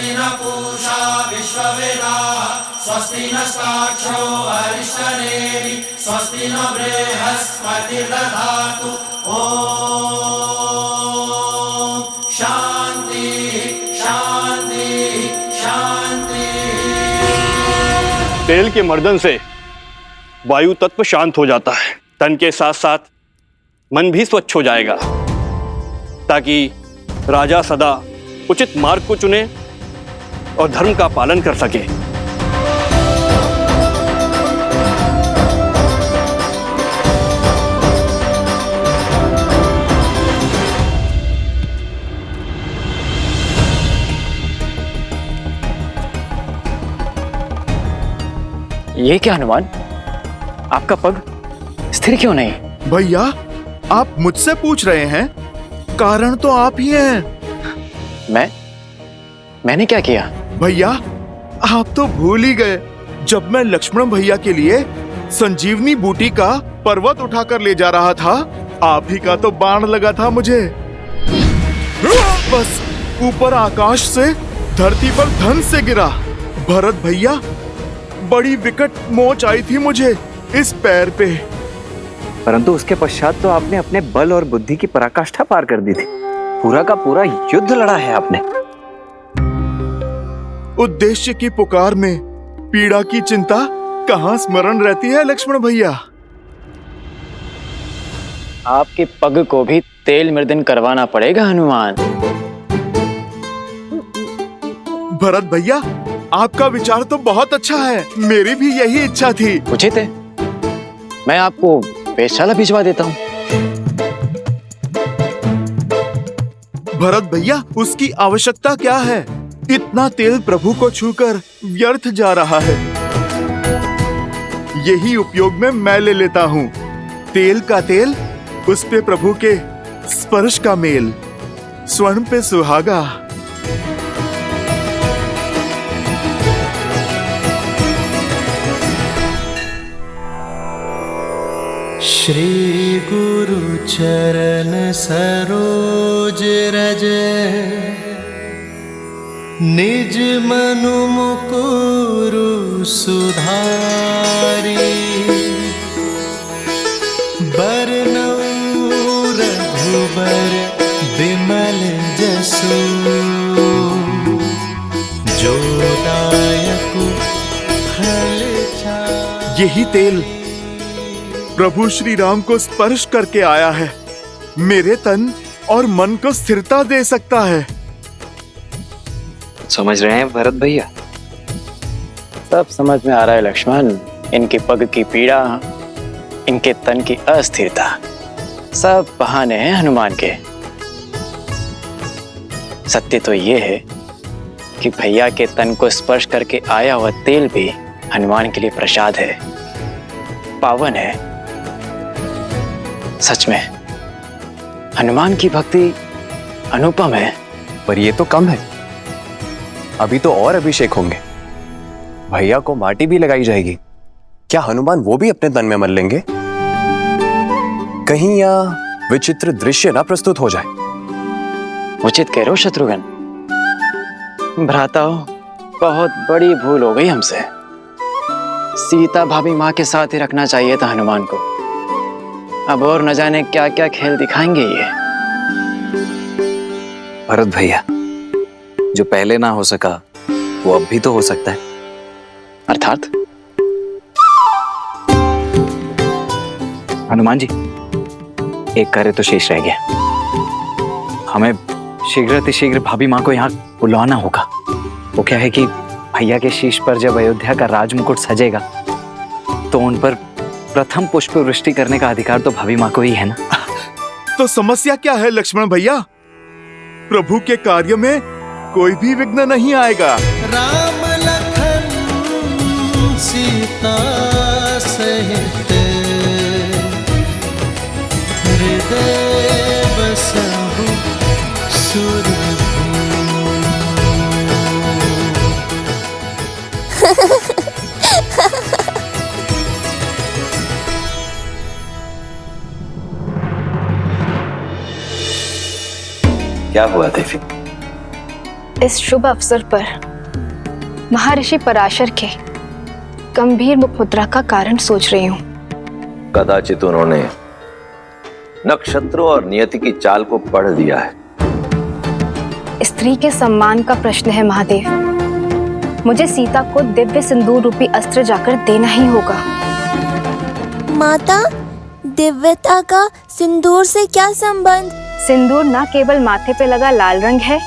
स्वस्ति न पूषा विश्ववेदाः स्वस्ति नस्ताक्षो अरिष्टनेमिः स्वस्ति न बृहस्पतिर्दधातु। ओम शांति शांति शांति। तेल के मर्दन से वायु तत्व शांत हो जाता है, तन के साथ साथ मन भी स्वच्छ हो जाएगा, ताकि राजा सदा उचित मार्ग को चुने और धर्म का पालन कर सके। ये क्या हनुमान, आपका पग स्थिर क्यों नहीं? भैया, आप मुझसे पूछ रहे हैं? कारण तो आप ही हैं। मैंने क्या किया? भैया, आप तो भूल ही गए, जब मैं लक्ष्मण भैया के लिए संजीवनी बूटी का पर्वत उठाकर ले जा रहा था, आप ही का तो बाण लगा था मुझे। बस ऊपर आकाश से धरती पर धन से गिरा। भरत भैया, बड़ी विकट मोच आई थी मुझे इस पैर पे। परंतु उसके पश्चात तो आपने अपने बल और बुद्धि की पराकाष्ठा पार कर दी थी। पूरा का पूरा युद्ध लड़ा है आपने। उद्देश्य की पुकार में पीड़ा की चिंता कहाँ स्मरण रहती है लक्ष्मण भैया। आपके पग को भी तेल मर्दन करवाना पड़ेगा हनुमान। भरत भैया, आपका विचार तो बहुत अच्छा है, मेरी भी यही इच्छा थी। उचित है, मैं आपको वेधशाला भिजवा देता हूँ। भरत भैया, उसकी आवश्यकता क्या है? इतना तेल प्रभु को छूकर व्यर्थ जा रहा है। यही उपयोग में मैं ले लेता हूँ। तेल का तेल, उस पे प्रभु के स्पर्श का मेल, स्वर्ण पे सुहागा। श्री गुरु चरण सरोज रज निज मनु मुकुरु सुधारी। बरनउँ रघुबर बिमल जसु जो दायकु फल चारि। यही तेल प्रभु श्री राम को स्पर्श करके आया है, मेरे तन और मन को स्थिरता दे सकता है। समझ रहे हैं भरत भैया? सब समझ में आ रहा है लक्ष्मण। इनके पग की पीड़ा, इनके तन की अस्थिरता, सब बहाने हैं हनुमान के। सत्य तो ये है कि भैया के तन को स्पर्श करके आया हुआ तेल भी हनुमान के लिए प्रसाद है, पावन है। सच में हनुमान की भक्ति अनुपम है। पर ये तो कम है, अभी तो और अभिषेक होंगे। भैया को माटी भी लगाई जाएगी। क्या हनुमान वो भी अपने तन में मल लेंगे? कहीं यह विचित्र दृश्य ना प्रस्तुत हो जाए। उचित कह रहे हो शत्रुघ्न। भ्राताओ, बहुत बड़ी भूल हो गई हमसे। सीता भाभी माँ के साथ ही रखना चाहिए था हनुमान को। अब और न जाने क्या क्या खेल दिखाएंगे ये। भरत भैया, जो पहले ना हो सका वो अब भी तो हो सकता है। अर्थात? हनुमान जी, एक कार्य तो शेष रह गया। हमें शीघ्र भाभी माँ को यहाँ बुलवाना होगा। वो क्या है कि भैया के शीश पर जब अयोध्या का राजमुकुट सजेगा तो उन पर प्रथम पुष्प वृष्टि करने का अधिकार तो भाभी माँ को ही है ना। तो समस्या क्या है लक्ष्मण भैया? प्रभु के कार्य में कोई भी विघ्न नहीं आएगा। राम लखन सीता सहित हृदय बसहु सुरभूमि। क्या हुआ देवी? इस शुभ अवसर पर महर्षि पराशर के गंभीर मुखमुद्रा का कारण सोच रही हूँ। कदाचित उन्होंने नक्षत्रों और नियति की चाल को पढ़ दिया है। स्त्री के सम्मान का प्रश्न है महादेव। मुझे सीता को दिव्य सिंदूर रूपी अस्त्र जाकर देना ही होगा। माता, दिव्यता का सिंदूर से क्या संबंध? सिंदूर न केवल माथे पे लगा लाल रंग है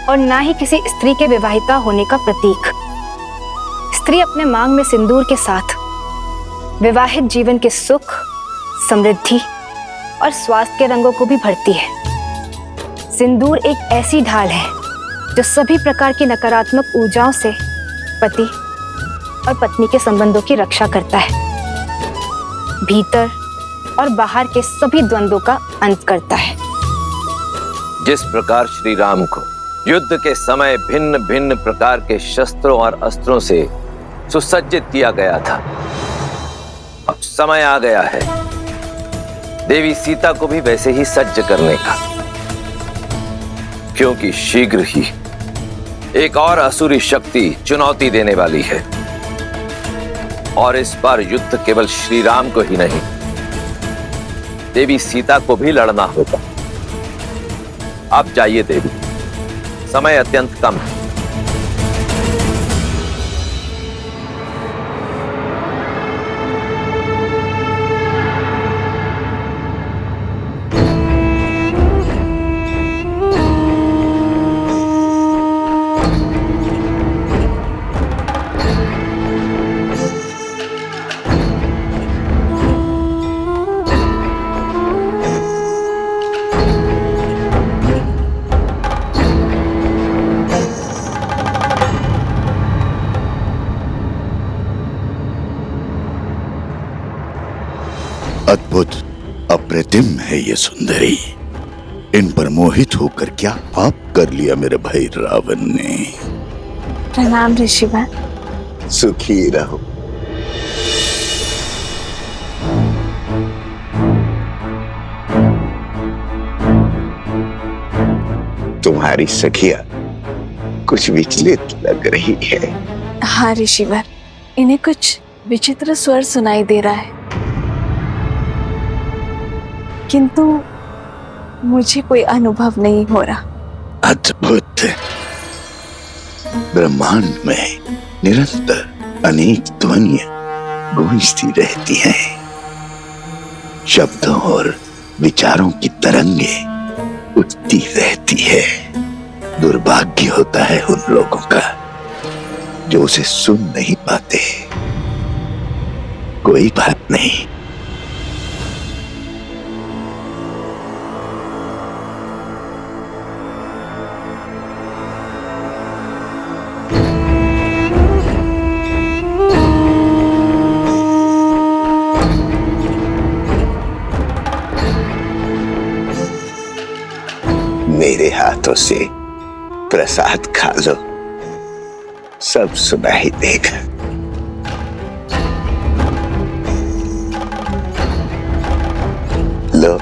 और न ही किसी स्त्री के विवाहिता होने का प्रतीक। स्त्री अपने मांग में सिंदूर के साथ विवाहित जीवन के सुख, समृद्धि और स्वास्थ्य के रंगों को भी भरती है। सिंदूर एक ऐसी ढाल है जो सभी प्रकार की नकारात्मक ऊर्जाओं से पति और पत्नी के संबंधों की रक्षा करता है, भीतर और बाहर के सभी द्वंद्वों का अंत करता है। जिस प्रकार श्री राम को युद्ध के समय भिन्न भिन्न प्रकार के शस्त्रों और अस्त्रों से सुसज्जित किया गया था, अब समय आ गया है देवी सीता को भी वैसे ही सज्ज करने का, क्योंकि शीघ्र ही एक और असुरी शक्ति चुनौती देने वाली है। और इस बार युद्ध केवल श्री राम को ही नहीं, देवी सीता को भी लड़ना होगा। अब जाइए देवी, समय अत्यंत कम है। अद्भुत, अप्रतिम है ये सुंदरी। इन पर मोहित होकर क्या पाप कर लिया मेरे भाई रावण ने। प्रणाम ऋषिवर। सुखी रहो। तुम्हारी सखिया कुछ विचलित लग रही है। हाँ ऋषिवर, इन्हें कुछ विचित्र स्वर सुनाई दे रहा है, किंतु मुझे कोई अनुभव नहीं हो रहा। अद्भुत। ब्रह्मांड में निरंतर अनेक ध्वनियां गूंजती रहती हैं। शब्दों और विचारों की तरंगे उठती रहती है। दुर्भाग्य होता है उन लोगों का जो उसे सुन नहीं पाते। कोई बात नहीं, मेरे हाथों से प्रसाद खा लो, सब सुनाई देगा। लो।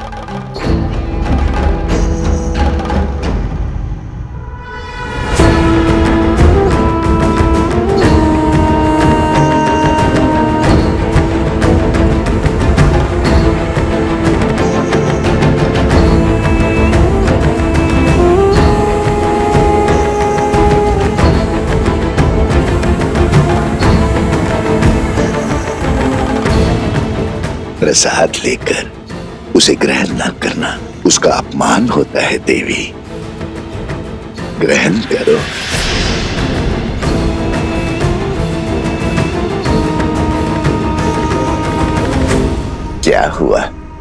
प्रसाद लेकर उसे ग्रहण न करना उसका अपमान होता है देवी। ग्रहण करो। क्या हुआ,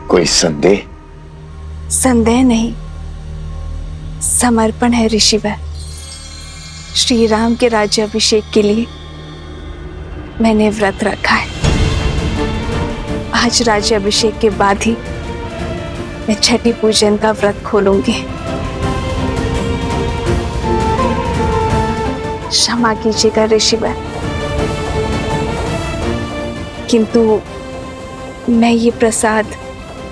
कोई संदेह? संदेह नहीं, समर्पण है ऋषिवर। श्री राम के राज्याभिषेक के लिए मैंने व्रत रखा है। आज राज्याभिषेक के बाद ही मैं छठी पूजन का व्रत खोलूंगी। क्षमा कीजिएगा ऋषिवर, किंतु मैं ये प्रसाद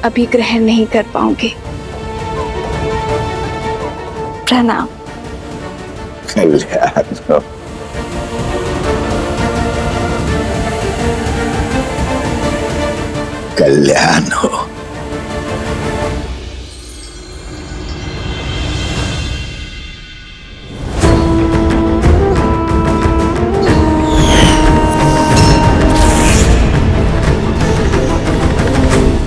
अभी ग्रहण नहीं कर पाऊंगी। प्रणाम। कल्याण हो। कल्याण हो।